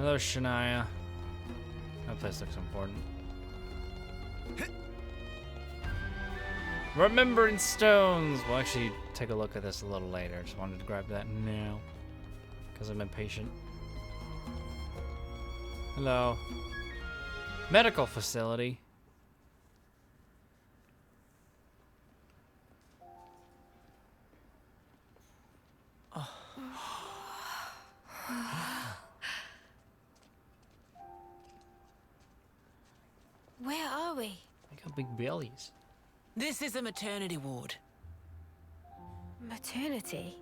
Hello, Shania. That place looks important. Remembering stones! We'll actually take a look at this a little later. Just wanted to grab that now. Because I'm impatient. Hello. Medical facility. Where are we? They got big bellies. This is a maternity ward. Maternity?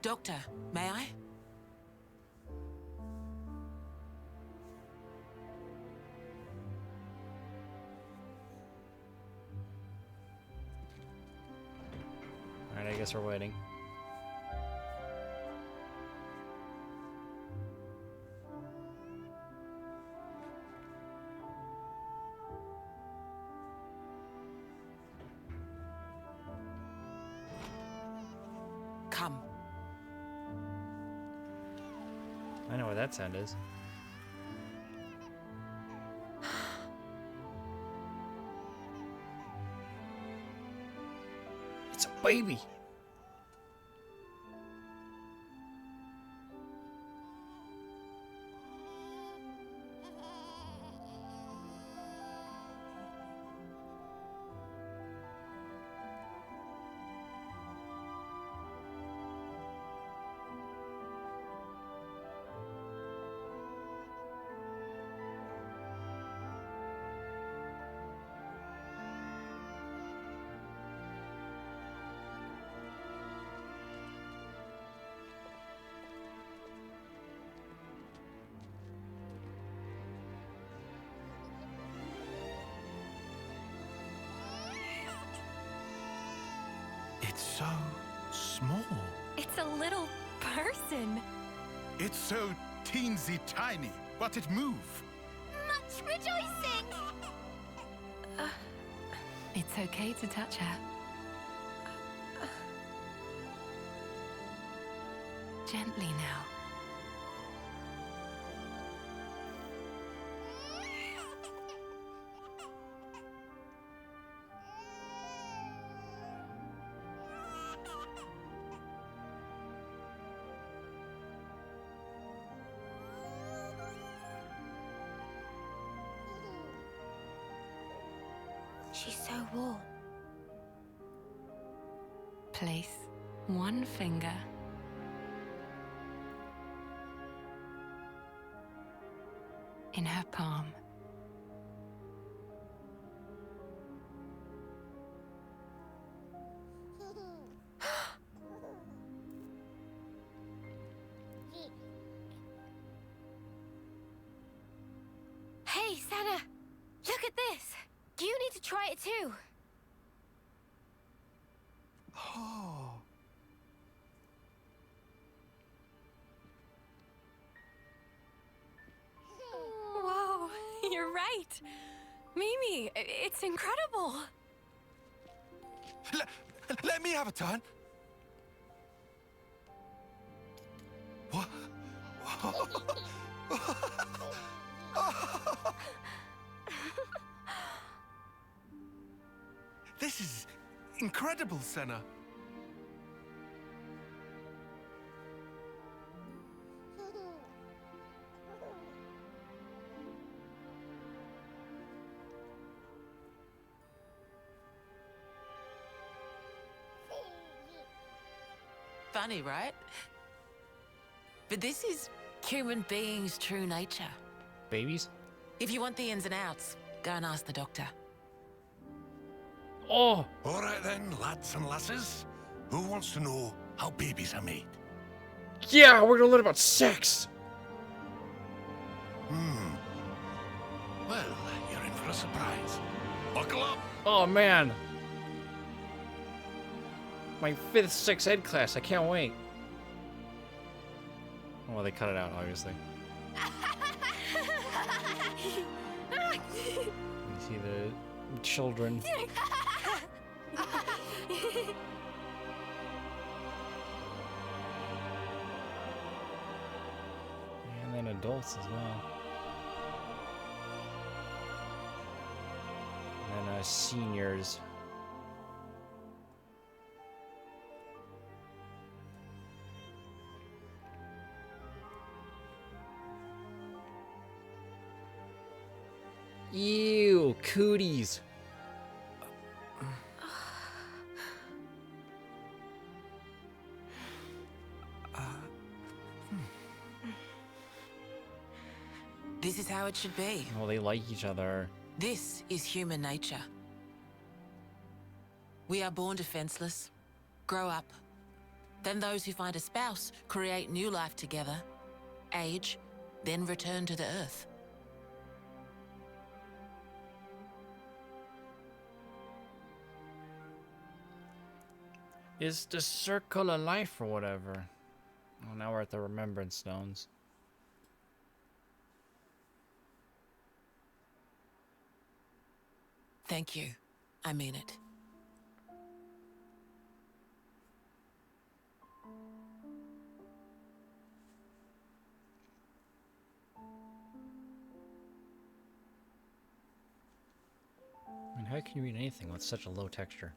Doctor, may I? Alright, I guess we're waiting. Come. I know where that sound is. It's a baby. It's so small. It's a little person. It's so teensy tiny, but it moves. Much rejoicing! It's okay to touch her. Gently now. She's so warm. Place one finger in her palm. Hey, Sana! Look at this! You need to try it too. Oh. Whoa, you're right. Mimi, it's incredible. Let me have a turn. What? This is incredible, Senna. Funny, right? But this is human beings' true nature. Babies? If you want the ins and outs, go and ask the doctor. Oh! All right then, lads and lasses. Who wants to know how babies are made? Yeah, we're gonna learn about sex! Well, you're in for a surprise. Buckle up. Oh man! My 5th, 6th ed class, I can't wait. Oh, well, they cut it out, obviously. You see the children. adults as well. And seniors. Ew, cooties. This is how it should be. Well, they like each other. This is human nature. We are born defenseless, grow up. Then those who find a spouse create new life together, age, then return to the earth. It's the circle of life or whatever. Oh, now we're at the remembrance stones. Thank you. I mean it. I mean, how can you read anything with such a low texture?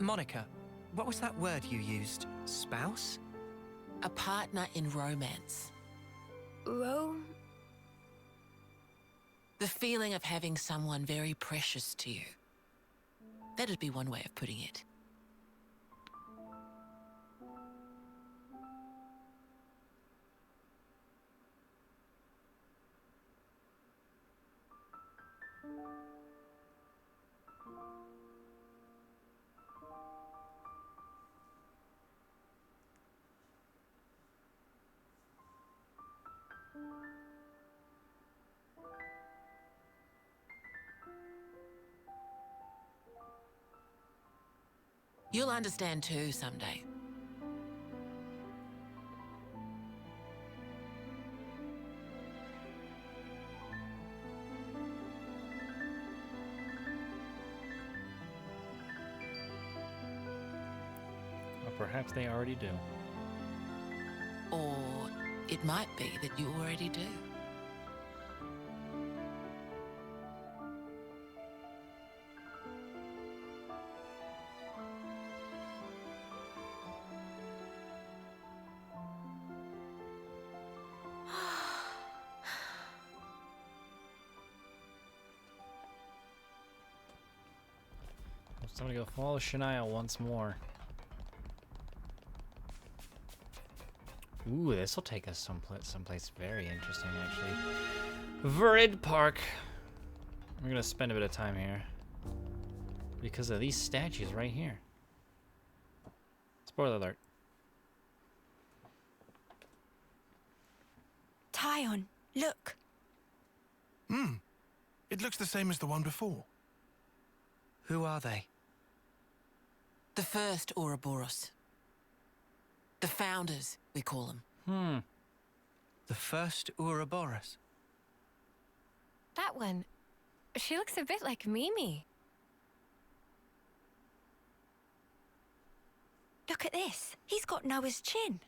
Monica, what was that word you used? Spouse? A partner in romance. Rome? The feeling of having someone very precious to you. That'd be one way of putting it. You'll understand too someday. Or perhaps they already do. Or it might be that you already do. So I'm gonna go follow Shania once more. Ooh, this will take us someplace very interesting, actually. Virid Park. We're gonna spend a bit of time here because of these statues right here. Spoiler alert. Tyon, look. It looks the same as the one before. Who are they? The first Ouroboros. The founders, we call them. The first Ouroboros. That one. She looks a bit like Mimi. Look at this. He's got Noah's chin.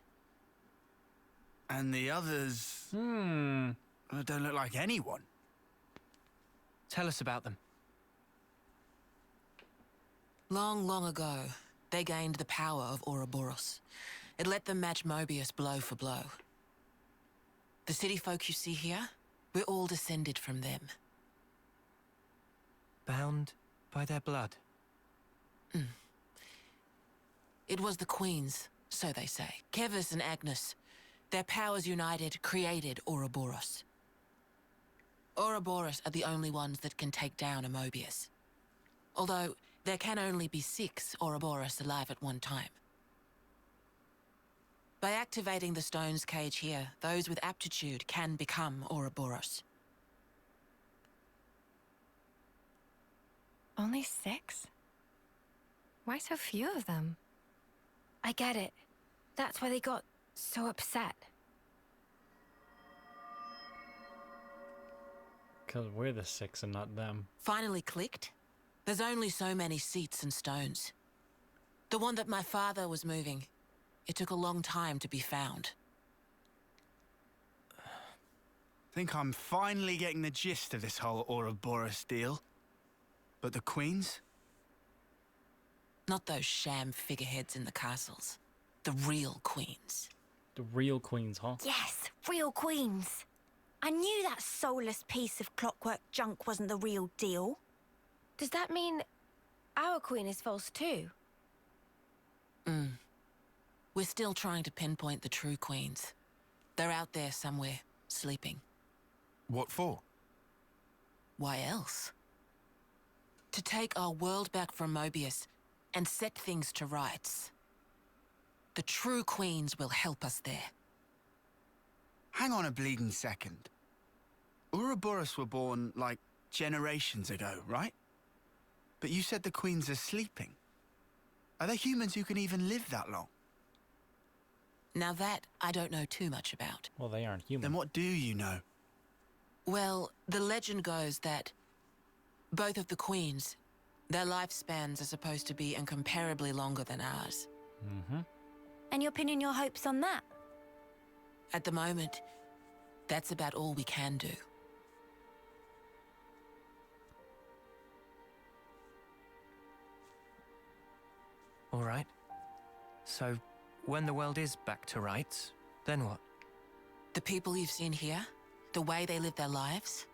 And the others don't look like anyone. Tell us about them. Long, long ago, they gained the power of Ouroboros. It let them match Mobius blow for blow. The city folk you see here, we're all descended from them. Bound by their blood. It was the queens, so they say. Kevis and Agnes. Their powers united created Ouroboros. Ouroboros are the only ones that can take down a Mobius. Although, there can only be 6 Ouroboros alive at one time. By activating the stone's cage here, those with aptitude can become Ouroboros. Only 6? Why so few of them? I get it. That's why they got so upset. Because we're the 6 and not them. Finally clicked? There's only so many seats and stones. The one that my father was moving, it took a long time to be found. Think I'm finally getting the gist of this whole Ouroboros deal. But the queens? Not those sham figureheads in the castles. The real queens. The real queens, huh? Yes, real queens. I knew that soulless piece of clockwork junk wasn't the real deal. Does that mean our queen is false too? We're still trying to pinpoint the true queens. They're out there somewhere, sleeping. What for? Why else? To take our world back from Mobius and set things to rights. The true queens will help us there. Hang on a bleeding second. Ouroboros were born, like, generations ago, right? But you said the queens are sleeping. Are there humans who can even live that long? Now that I don't know too much about. Well, they aren't human. Then what do you know? Well, the legend goes that both of the queens, their lifespans are supposed to be incomparably longer than ours. And you're pinning your hopes on that? At the moment, that's about all we can do. All right. So, when the world is back to rights, then what? The people you've seen here, the way they live their lives,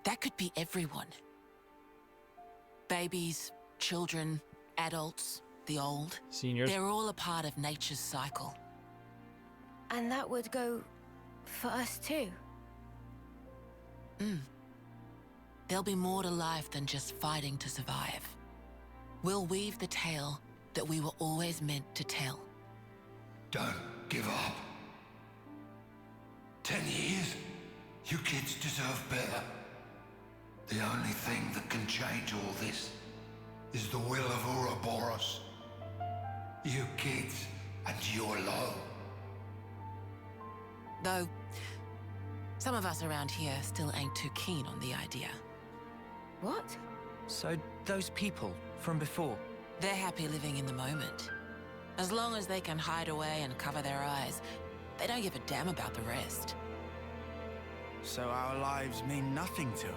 that could be everyone. Babies, children, adults, the old. Seniors. They're all a part of nature's cycle. And that would go for us too? There'll be more to life than just fighting to survive. We'll weave the tale that we were always meant to tell. Don't give up. 10 years? You kids deserve better. The only thing that can change all this is the will of Ouroboros. You kids and your low. Though, some of us around here still ain't too keen on the idea. What? So, those people from before, They're happy living in the moment. As long as they can hide away and cover their eyes, they don't give a damn about the rest. So our lives mean nothing to them?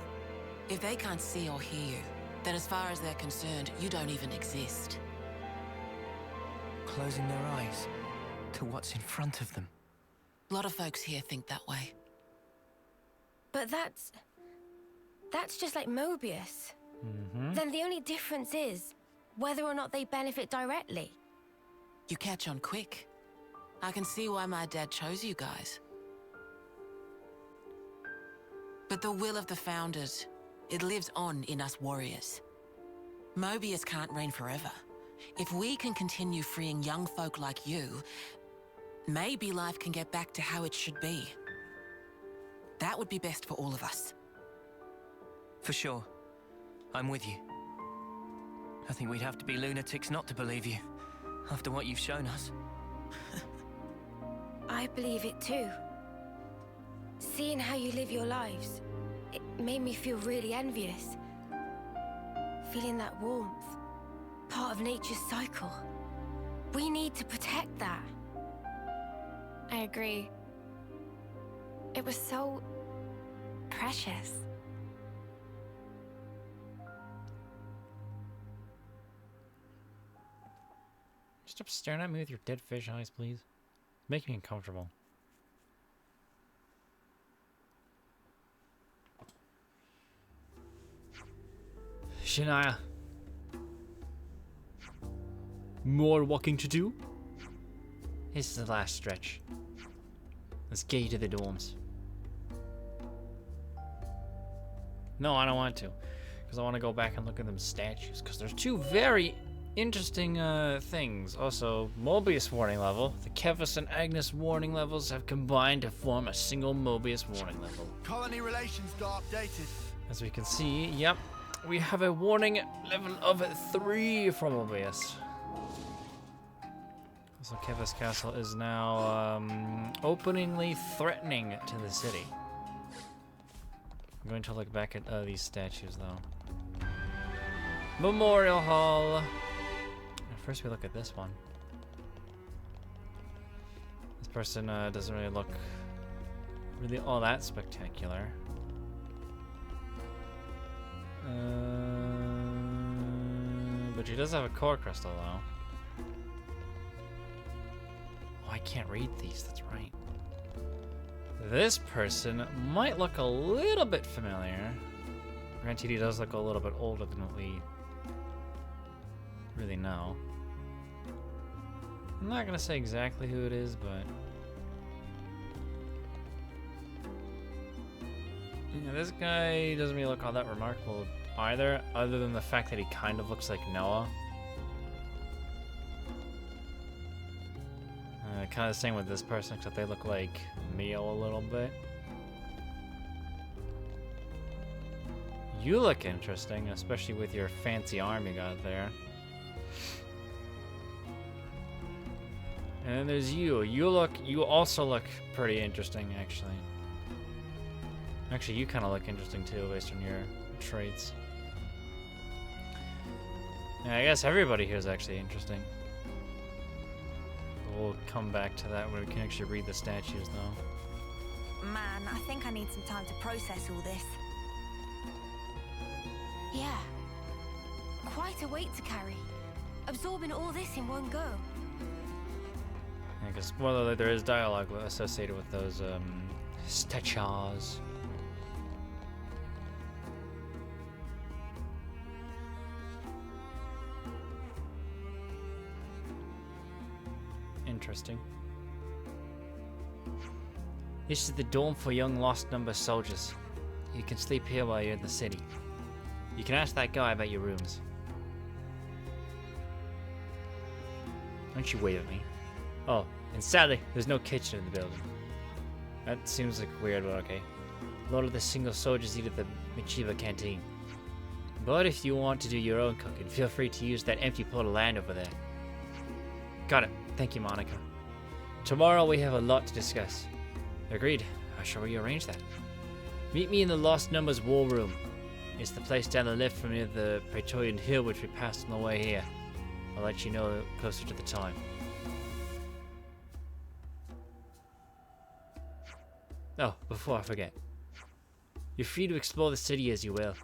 If they can't see or hear you, then as far as they're concerned, you don't even exist. closing their eyes to what's in front of them. A lot of folks here think that way. But that's just like Mobius. Then the only difference is whether or not they benefit directly. You catch on quick. I can see why my dad chose you guys. But the will of the Founders, it lives on in us warriors. Mobius can't reign forever. If we can continue freeing young folk like you, maybe life can get back to how it should be. That would be best for all of us. For sure. I'm with you. I think we'd have to be lunatics not to believe you, after what you've shown us. I believe it too. Seeing how you live your lives, it made me feel really envious. Feeling that warmth, part of nature's cycle. We need to protect that. I agree. It was so precious. Stop staring at me with your dead fish eyes, please. Make me uncomfortable. Shania. More walking to do? This is the last stretch. Let's get you to the dorms. No, I don't want to. Because I want to go back and look at them statues. Because there's two very interesting things. Also, Mobius warning level. The Kevis and Agnes warning levels have combined to form a single Mobius warning level. Colony relations got updated. As we can see, yep, we have a warning level of 3 for Mobius. So Kevis Castle is now openingly threatening to the city. I'm going to look back at these statues, though. Memorial Hall. First, we look at this one. This person doesn't really look all that spectacular. But she does have a core crystal, though. Oh, I can't read these. That's right. This person might look a little bit familiar. Granted, he does look a little bit older than what we really know. I'm not gonna say exactly who it is, but yeah, this guy doesn't really look all that remarkable either, other than the fact that he kind of looks like Noah. Kind of the same with this person, except they look like Mio a little bit. You look interesting, especially with your fancy arm you got there. And then there's you. You also look pretty interesting, actually. Actually, you kind of look interesting too, based on your traits. Yeah, I guess everybody here is actually interesting. We'll come back to that when we can actually read the statues, though. Man, I think I need some time to process all this. Yeah. Quite a weight to carry. Absorbing all this in one go. Yeah, because spoiler alert, there is dialogue associated with those statues. Interesting. This is the dorm for young lost number soldiers. You can sleep here while you're in the city. You can ask that guy about your rooms. Don't you wave at me. Oh, and sadly, there's no kitchen in the building. That seems like weird, but okay. A lot of the single soldiers eat at the Michiba canteen. But if you want to do your own cooking, feel free to use that empty plot of land over there. Got it. Thank you, Monica. Tomorrow we have a lot to discuss. Agreed. How shall we arrange that? Meet me in the Lost Numbers War Room. It's the place down the left from near the Praetorian Hill which we passed on the way here. I'll let you know closer to the time. Oh, before I forget. You're free to explore the city as you will.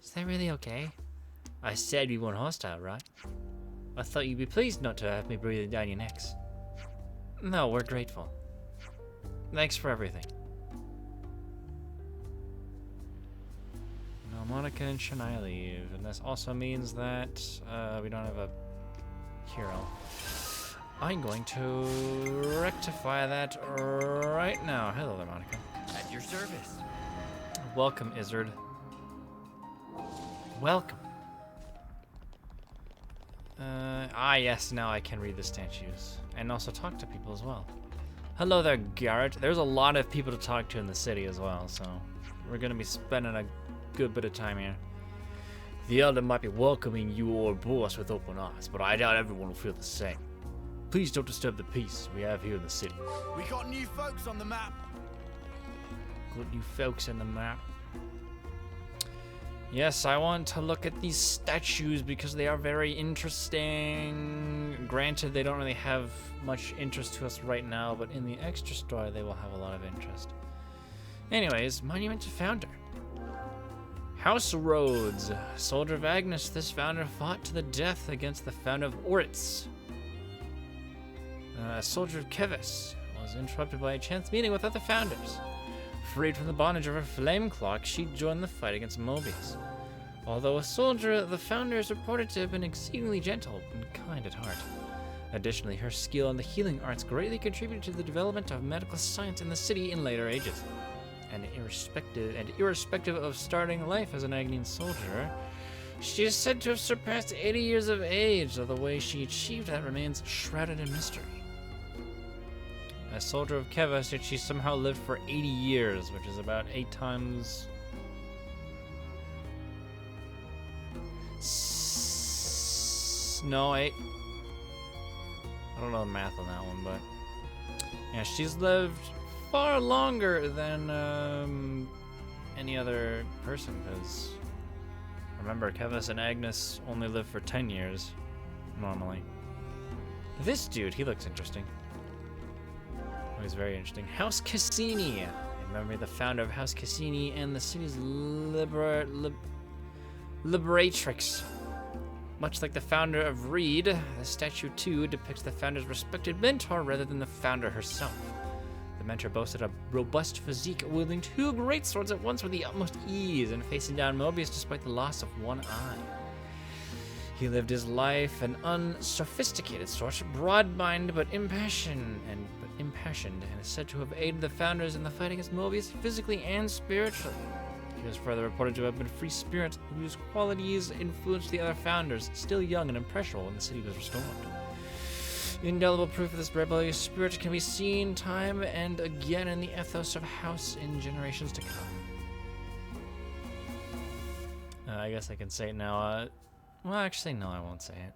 Is that really okay? I said we weren't hostile, right? I thought you'd be pleased not to have me breathing down your necks. No, we're grateful. Thanks for everything. Now Monica and Shania leave, and this also means that we don't have a hero. I'm going to rectify that right now. Hello there, Monica. At your service. Welcome, Izzard. Welcome. Yes, now I can read the statues. And also talk to people as well. Hello there, Garrett. There's a lot of people to talk to in the city as well, so we're gonna be spending a good bit of time here. The Elder might be welcoming you or boss with open eyes, but I doubt everyone will feel the same. Please don't disturb the peace we have here in the city. We got new folks on the map. Got new folks on the map. Yes, I want to look at these statues because they are very interesting. Granted, they don't really have much interest to us right now, but in the extra story, they will have a lot of interest. Anyways, Monument to Founder. House Rhodes. Soldier of Agnes, this founder fought to the death against the founder of Oritz. A soldier of Kevis was interrupted by a chance meeting with other founders. Freed from the bondage of her flame clock, she joined the fight against Mobius. Although a soldier, the founder is reported to have been exceedingly gentle and kind at heart. Additionally, her skill in the healing arts greatly contributed to the development of medical science in the city in later ages. And irrespective of starting life as an Agnian soldier, she is said to have surpassed 80 years of age, though the way she achieved that remains shrouded in mystery. A soldier of Kevas, yet she somehow lived for 80 years, which is about 8 times... No, 8. I don't know the math on that one, but... Yeah, she's lived far longer than any other person, because remember, Kevus and Agnes only live for 10 years, normally. This dude, he looks interesting. Oh, he's very interesting. House Cassini. Remember the founder of House Cassini and the city's liberatrix. Much like the founder of Reed, the statue too depicts the founder's respected mentor rather than the founder herself. The mentor boasted a robust physique, wielding 2 great swords at once with the utmost ease and facing down Mobius despite the loss of one eye. He lived his life an unsophisticated sort, broad-minded but impassioned, and is said to have aided the founders in the fight against Mobius physically and spiritually. He was further reported to have been a free spirit whose qualities influenced the other founders, still young and impressionable when the city was restored. Indelible proof of this rebellious spirit can be seen time and again in the ethos of House in generations to come. I guess I can say it now. Well, actually, no, I won't say it.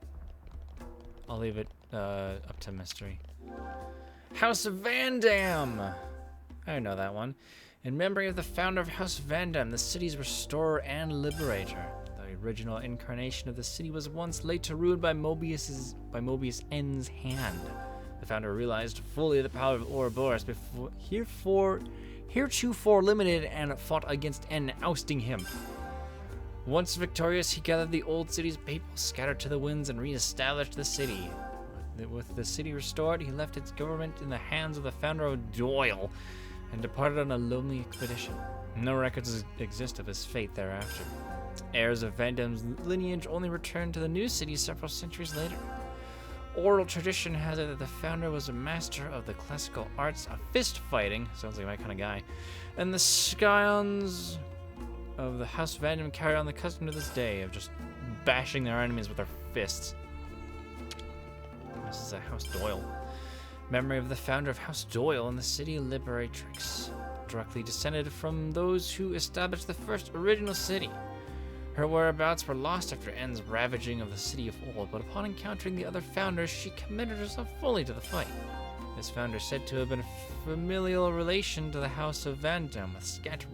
I'll leave it up to mystery. House Van Dam! I know that one. In memory of the founder of House Van Dam, the city's restorer and liberator. The original incarnation of the city was once laid to ruin by Mobius N's hand. The founder realized fully the power of Ouroboros heretofore limited and fought against N, ousting him. Once victorious, he gathered the old city's people, scattered to the winds, and re-established the city. With the city restored, he left its government in the hands of the founder of Doyle and departed on a lonely expedition. No records exist of his fate thereafter. Heirs of Van Dam's lineage only returned to the new city several centuries later. Oral tradition has it that the founder was a master of the classical arts of fist fighting, sounds like my kind of guy, and the scions of the House Van Dam carry on the custom to this day of just bashing their enemies with their fists. This is a House Doyle. Memory of the founder of House Doyle and the city liberatrix, directly descended from those who established the first original city. Her whereabouts were lost after N's ravaging of the city of old, but upon encountering the other founders, she committed herself fully to the fight. This founder is said to have been a familial relation to the House of Van Dam, with scant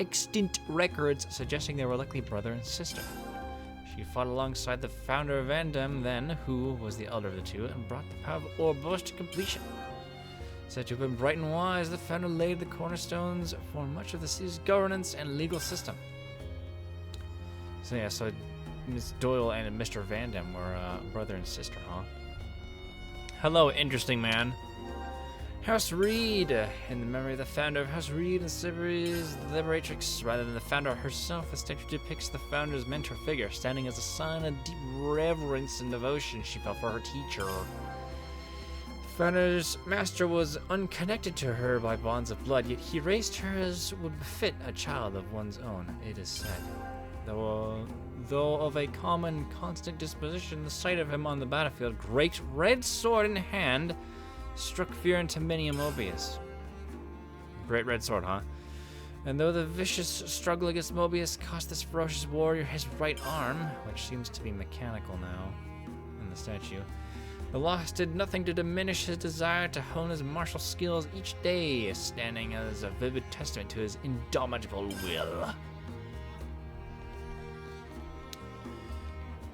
extant records suggesting they were likely brother and sister. She fought alongside the founder of Van Dam then, who was the elder of the two, and brought the power of Ouroboros to completion. Said to have been bright and wise, the founder laid the cornerstones for much of the city's governance and legal system. So yeah, so Miss Doyle and Mr. Van Dam were brother and sister, huh? Hello, interesting man. House Reed, in the memory of the founder of House Reed and Siberi's liberatrix, rather than the founder herself, the statue depicts the founder's mentor figure, standing as a sign of deep reverence and devotion she felt for her teacher. The founder's master was unconnected to her by bonds of blood, yet he raised her as would befit a child of one's own, it is said. Though of a calm and constant disposition, the sight of him on the battlefield, great red sword in hand, struck fear into many a Mobius. Great red sword, huh? And though the vicious struggle against Mobius cost this ferocious warrior his right arm, which seems to be mechanical now in the statue, the loss did nothing to diminish his desire to hone his martial skills each day, standing as a vivid testament to his indomitable will.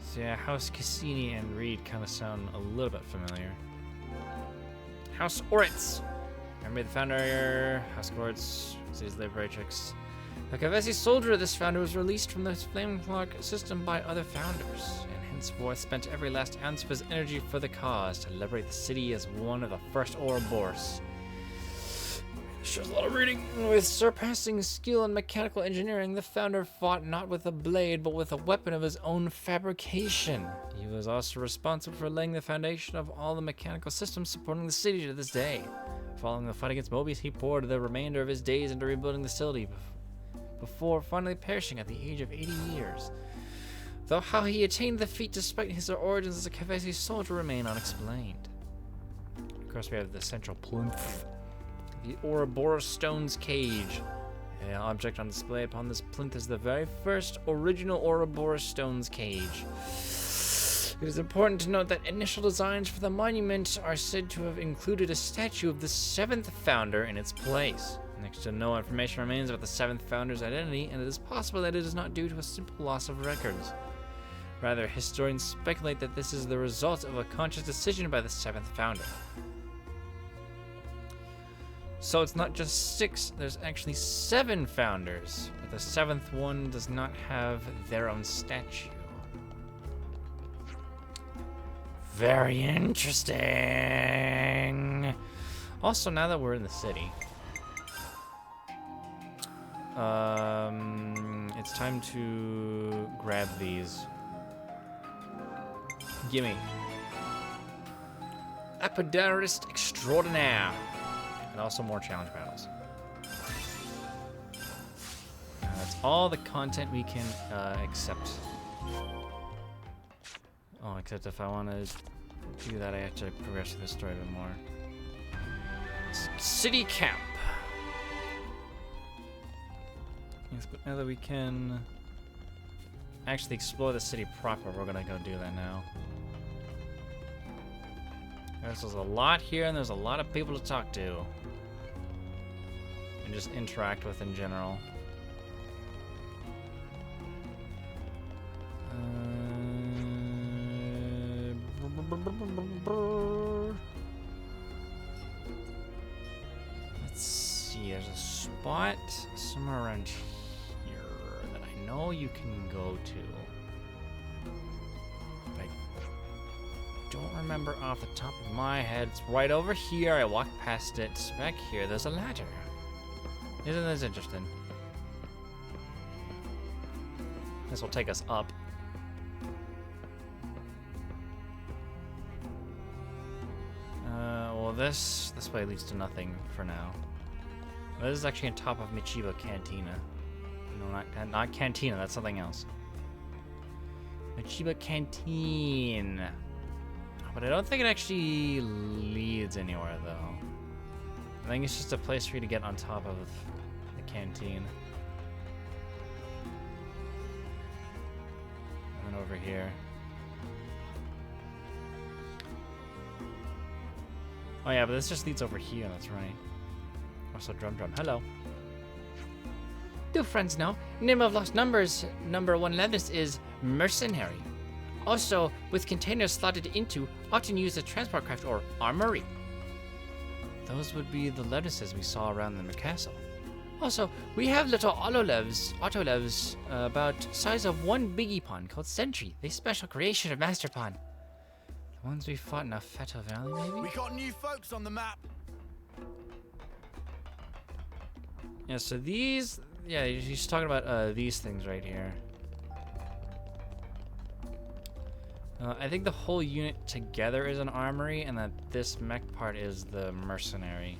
So yeah, House Cassini and Reed kind of sound a little bit familiar. House Oritz. Remember the founder, House Oritz, city's liberatrix. Like a Vessi soldier, this founder was released from the Flameclock system by other founders, and henceforth spent every last ounce of his energy for the cause to liberate the city as one of the first Ouroboros. Shows a lot of reading. With surpassing skill in mechanical engineering, the founder fought not with a blade, but with a weapon of his own fabrication. He was also responsible for laying the foundation of all the mechanical systems supporting the city to this day. Following the fight against Mobius, he poured the remainder of his days into rebuilding the city, before finally perishing at the age of 80 years. Though how he attained the feat despite his origins as a Kevesi soldier remain unexplained. Of course, we have the central plinth. The Ouroboros Stone's Cage. The object on display upon this plinth is the very first original Ouroboros Stone's Cage. It is important to note that initial designs for the monument are said to have included a statue of the 7th founder in its place. Next to no information remains about the 7th founder's identity, and it is possible that it is not due to a simple loss of records. Rather, historians speculate that this is the result of a conscious decision by the 7th founder. So it's not just 6, there's actually 7 founders, but the 7th one does not have their own statue. Very interesting. Also, now that we're in the city, it's time to grab these. Gimme. Epiderist Extraordinaire. And also more challenge battles. That's all the content we can accept. Oh, except if I want to do that, I have to progress through the story a bit more. City camp. Yes, but now that we can actually explore the city proper, we're gonna go do that now. There's a lot here, and there's a lot of people to talk to. And just interact with in general. Let's see, there's a spot somewhere around here that I know you can go to. But I don't remember off the top of my head. It's right over here. I walked past it. It's back here. There's a ladder. Isn't this interesting? This will take us up. Well, this way leads to nothing for now. This is actually on top of Michiba Cantina. No, not Cantina. That's something else. Michiba Canteen. But I don't think it actually leads anywhere, though. I think it's just a place for you to get on top of the canteen. And then over here. Oh yeah, but this just leads over here, that's right. Also, Drum. Hello. Do friends know? Name of Lost Numbers, number 1 lettuce is mercenary. Also, with containers slotted into, often used as transport craft or armory. Those would be the lettuces we saw around the castle. Also, we have little autolevs, about size of 1 biggie pawn called Sentry, the special creation of Master Pawn. The ones we fought in Afeto Valley, maybe? We got new folks on the map. Yeah, so these, yeah, he's talking about these things right here. I think the whole unit together is an armory, and that this mech part is the mercenary.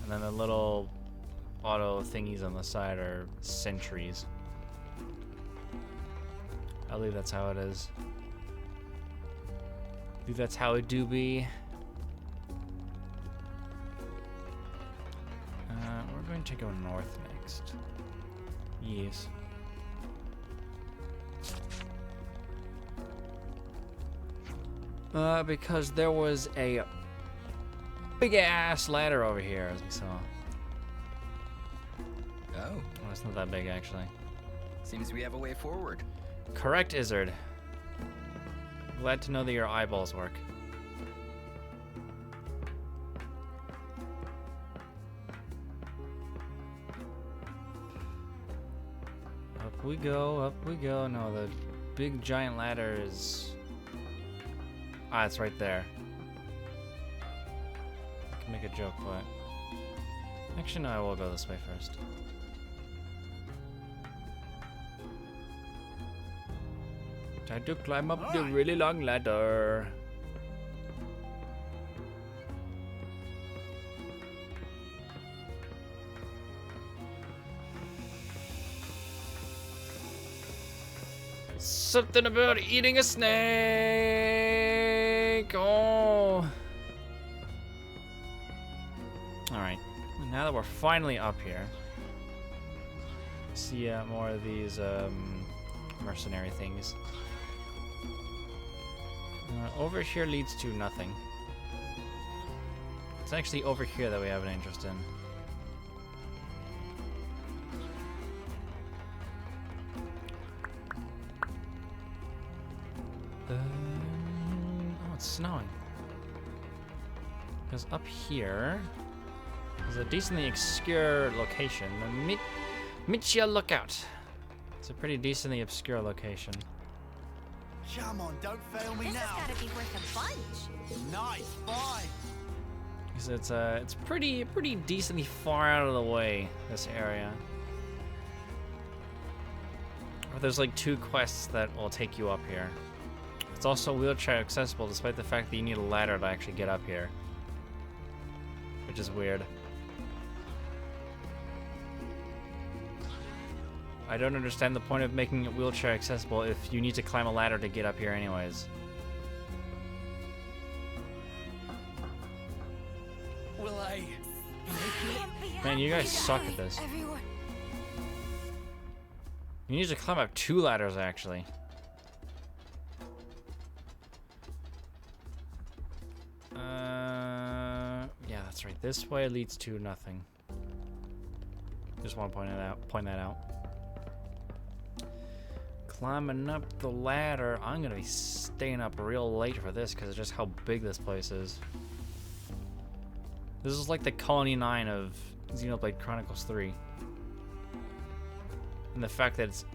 And then the little auto thingies on the side are sentries. I believe that's how it is. I believe that's how it do be. We're going to go north next. Yes. Because there was a big ass ladder over here, as we saw. Oh, Oh, it's not that big, actually. seems we have a way forward. Correct, Izzard. Glad to know that your eyeballs work. Up we go, up we go. No, the big giant ladder is... Ah, it's right there. I can make a joke, but... Actually, no, I will go this way first. Time to climb up the really long ladder. Something about eating a snake. Oh. Alright. Now that we're finally up here, see more of these mercenary things. Over here leads to nothing. It's actually over here that we have an interest in. snowing. Because up here is a decently obscure location. The Michia Lookout. It's a pretty decently obscure location. Come on, don't fail me This now. has gotta be worth a bunch. Nice, fine. Because it's pretty decently far out of the way, this area. Or there's like 2 quests that will take you up here. It's also wheelchair accessible despite the fact that you need a ladder to actually get up here. Which is weird. I don't understand the point of making it wheelchair accessible if you need to climb a ladder to get up here anyways. Will I? Man, you guys suck at this. Everyone. You need to climb up 2 ladders, actually. Yeah, that's right. This way leads to nothing. Just want to point that out. Climbing up the ladder. I'm gonna be staying up real late for this because of just how big this place is. This is like the Colony 9 of Xenoblade Chronicles 3. And the fact that it's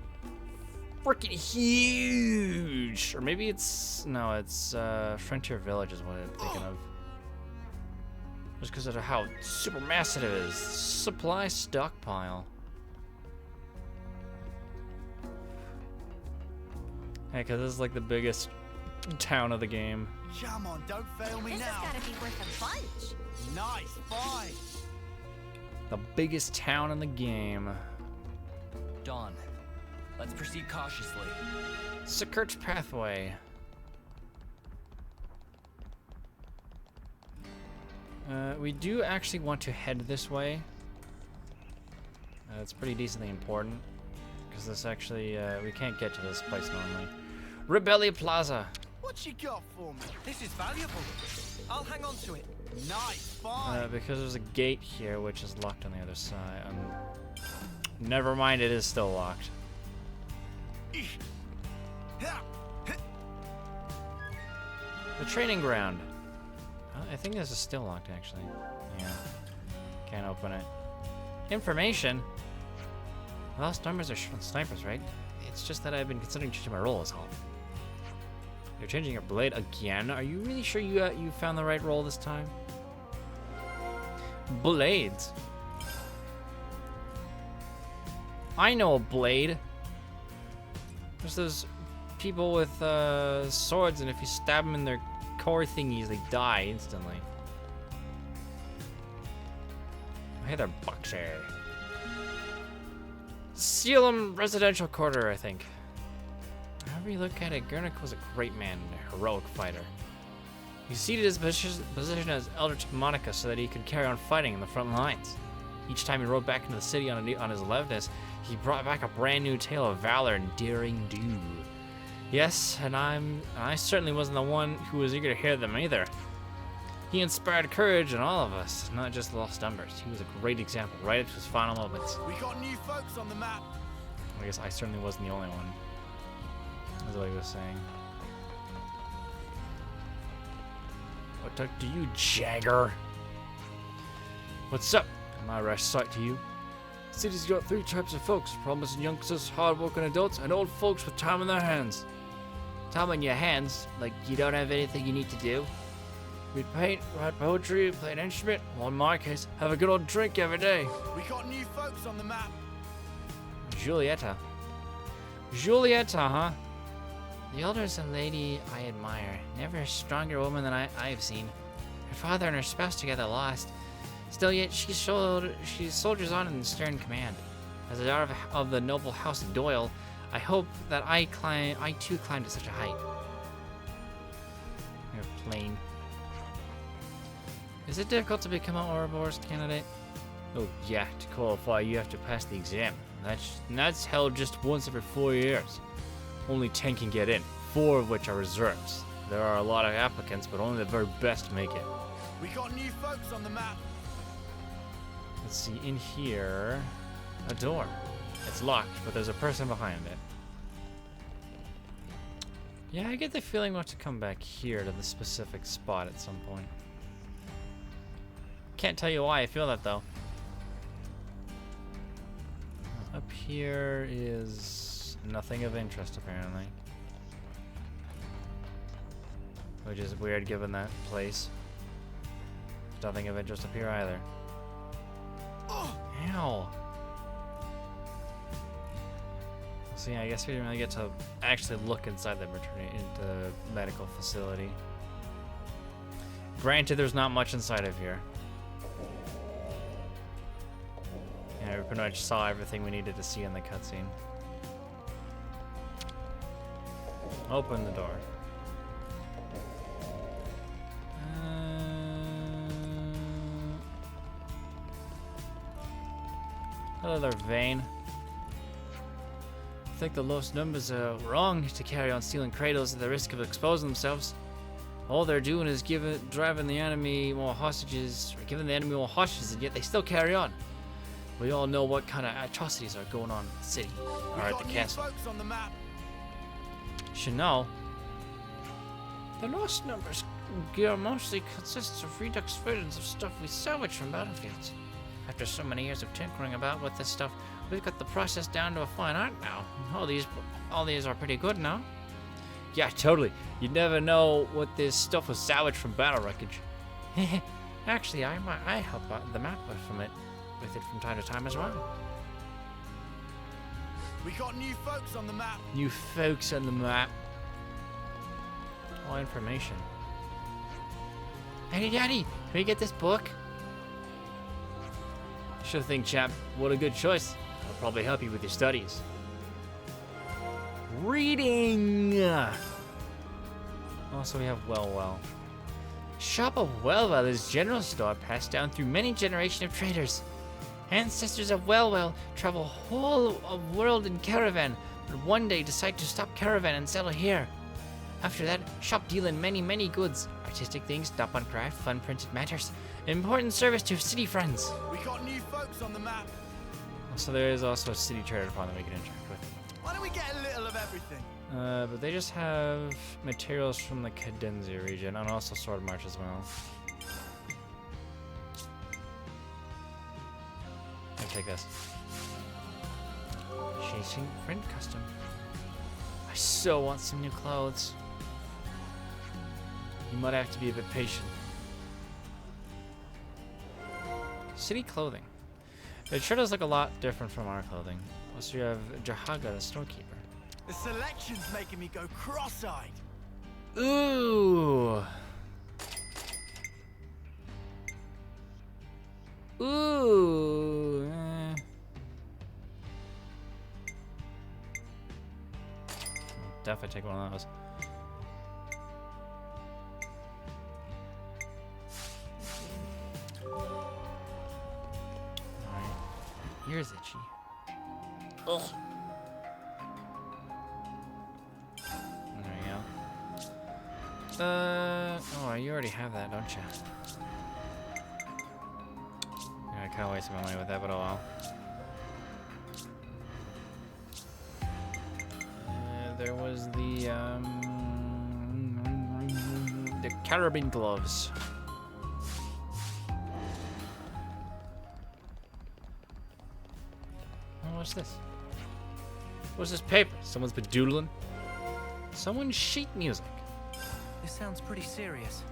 freaking huge! Or maybe it's... No, it's Frontier Village is what I'm thinking of. Just because of how super massive it is. Supply stockpile. Yeah, because this is like the biggest town of the game. Come on, don't fail me This now. has gotta be worth a bunch. Nice, fine. The biggest town in the game. Dawn. Let's proceed cautiously. Securch Pathway. We do actually want to head this way. It's pretty decently important. Because this actually, we can't get to this place normally. Rebellia Plaza. What you got for me? This is valuable. I'll hang on to it. Nice, fine. Because there's a gate here which is locked on the other side. Never mind, it is still locked. The training ground. I think this is still locked, actually. Yeah. Can't open it. Information? Lost numbers are from snipers, right? It's just that I've been considering changing my role as all. You're changing your blade again? Are you really sure you found the right role this time? Blades. I know a blade. There's those people with swords, and if you stab them in their core thingies, they die instantly. Hey there, Boxer. Sealum Residential Quarter, I think. However you look at it, Gurnik was a great man and a heroic fighter. He ceded his position as Elder to Monica so that he could carry on fighting in the front lines. Each time he rode back into the city on his leftness, he brought back a brand new tale of valor and daring do. Yes, and I certainly wasn't the one who was eager to hear them either. He inspired courage in all of us, not just the lost numbers. He was a great example, right up to his final moments. We got new folks on the map. I guess I certainly wasn't the only one. That's what he was saying. What talk to you, Jagger? What's up? Am I a rash sight to you? The city's got 3 types of folks: promising youngsters, hard-working adults, and old folks with time on their hands. Time on your hands? Like you don't have anything you need to do? Read paint, write poetry, play an instrument, or in my case, have a good old drink every day. We got new folks on the map. Julieta. Julieta, huh? The elder is a lady I admire. Never a stronger woman than I've seen. Her father and her spouse together lost. Still yet she soldiers on in stern command. As a daughter of the noble house of Doyle, I hope that I too climb to such a height. You're plain. Is it difficult to become an Ouroboros candidate? Oh yeah, to qualify you have to pass the exam. That's held just once every 4 years. Only 10 can get in, 4 of which are reserves. There are a lot of applicants, but only the very best make it. We got new folks on the map. Let's see, in here, a door. It's locked, but there's a person behind it. Yeah, I get the feeling we'll have to come back here to the specific spot at some point. Can't tell you why I feel that though. Up here is nothing of interest apparently. Which is weird given that place. Nothing of interest up here either. Ow! So yeah, I guess we didn't really get to actually look inside the medical facility. Granted, there's not much inside of here. Yeah, we pretty much saw everything we needed to see in the cutscene. Open the door. Hello there, Vane. I think the lowest numbers are wrong to carry on stealing cradles at the risk of exposing themselves. All they're doing is driving the enemy more hostages, or giving the enemy more hostages, and yet they still carry on. We all know what kind of atrocities are going on in the city, or at the castle. On the map. Should know. The lost numbers gear mostly consists of redux versions of stuff we salvage from battlefields. After so many years of tinkering about with this stuff, we've got the process down to a fine art now. All these are pretty good now. Yeah, totally. You'd never know what this stuff was salvaged from battle wreckage. Actually, I help out the map with it from time to time as well. We got new folks on the map. New folks on the map. All information. Hey, Daddy, can we get this book? Sure thing, chap. What a good choice. I'll probably help you with your studies. Reading! Also, we have Well. Shop of Well is a general store passed down through many generations of traders. Ancestors of Well travel whole of world in caravan, but one day decide to stop caravan and settle here. After that, shop deal in many goods. Artistic things, stop on craft, fun printed matters. Important service to city friends. We got new folks on the map. So there is also a city trader upon that we can interact with. Why don't we get a little of everything? But they just have materials from the Cadenza region and also Sword March as well. I'll take this. Chasing print custom. I so want some new clothes. You might have to be a bit patient. City clothing. It sure does look a lot different from our clothing. Plus you have Jahaga, the storekeeper. The selection's making me go cross-eyed. Ooh. Ooh. Definitely take one of those. Alright. Here's itchy. Ugh. There you go. Oh, you already have that, don't you? Yeah, I kinda wasted my money with that, but oh well. There was the carabine gloves. Oh, what's this? What's this paper? Someone's been doodling? Someone's sheet music. This sounds pretty serious.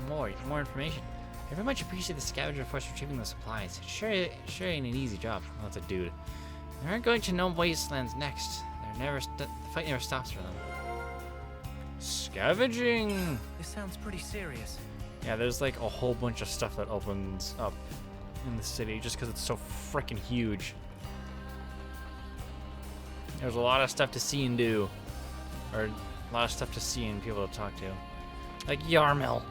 More information. I very much appreciate the scavenger force retrieving the supplies. Sure ain't an easy job. Well, that's a dude. They aren't going to Gnome Wastelands next. The fight never stops for them. Scavenging! This sounds pretty serious. Yeah, there's like a whole bunch of stuff that opens up in the city just because it's so freaking huge. There's a lot of stuff to see and do. Or a lot of stuff to see and people to talk to. Like Yarmil.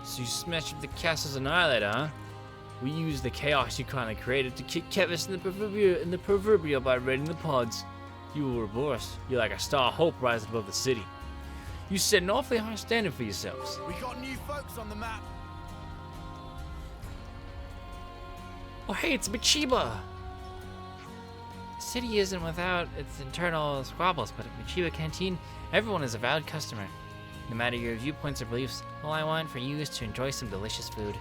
So you smashed up the castles and island, huh? We used the chaos you kind of created to kick Kevis in the proverbial by raiding the pods. You were boss. You're like a star of hope rising above the city. You set an awfully high standard for yourselves. We got new folks on the map. Oh hey, it's Michiba! city isn't without its internal squabbles, but at Machiba Canteen, everyone is a valued customer. No matter your viewpoints or beliefs, all I want for you is to enjoy some delicious food.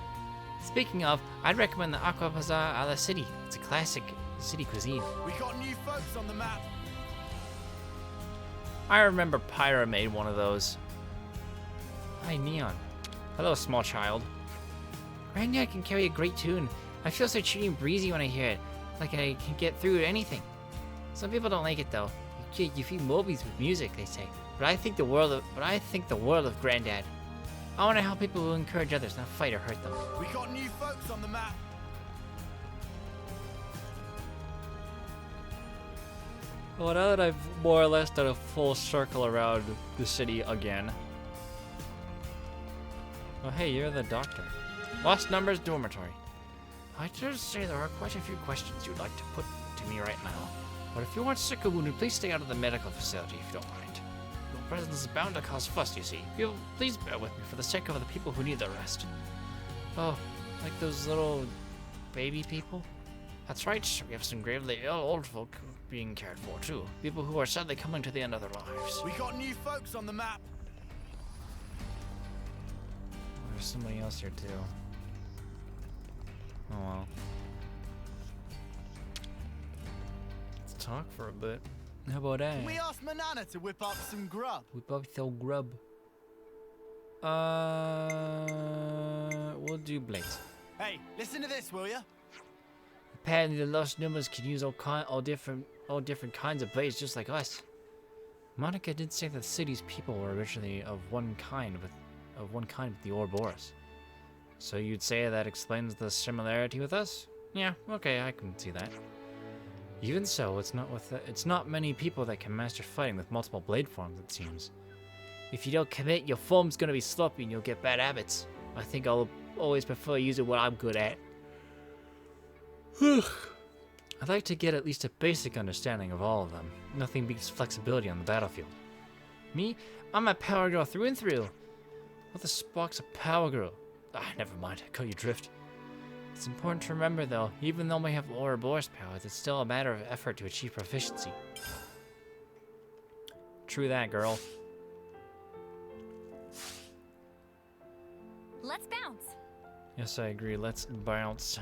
Speaking of, I'd recommend the Aqua Bazaar a la City. It's a classic city cuisine. We got new folks on the map. I remember Pyra made one of those. Hi, Neon. Hello, small child. Granddad can carry a great tune. I feel so cheery and breezy when I hear it, like I can get through anything. Some people don't like it though. You feed mobies with music, they say. But I think the world of Granddad. I want to help people who encourage others, not fight or hurt them. We got new folks on the map. Well, now that I've more or less done a full circle around the city again. Oh, hey, you're the doctor. Lost Numbers Dormitory. I just say there are quite a few questions you'd like to put to me right now. But if you aren't sick or wounded, please stay out of the medical facility if you don't mind. Your presence is bound to cause fuss, you see. Please bear with me for the sake of the people who need their rest. Oh, like those little baby people? That's right, we have some gravely ill old folk being cared for too. People who are sadly coming to the end of their lives. We got new folks on the map. There's somebody else here too. Oh well. Let's talk for a bit. How about that? Can we ask Manana to whip up some grub? Whip up some grub. We'll do blades. Hey, listen to this, will ya? Apparently the Lost Numbers can use all different kinds of blades just like us. Monica did say that the city's people were originally of one kind with the Ouroboros. So you'd say that explains the similarity with us? Yeah, okay, I can see that. Even so, it's not many people that can master fighting with multiple blade forms, it seems. If you don't commit, your form's gonna be sloppy and you'll get bad habits. I think I'll always prefer using what I'm good at. I'd like to get at least a basic understanding of all of them. Nothing beats flexibility on the battlefield. Me? I'm a power girl through and through. What the spark's a power girl? Never mind, I cut you drift. It's important to remember though, even though we have Ouroboros powers, it's still a matter of effort to achieve proficiency. True that, girl. Let's bounce. Yes, I agree. Let's bounce.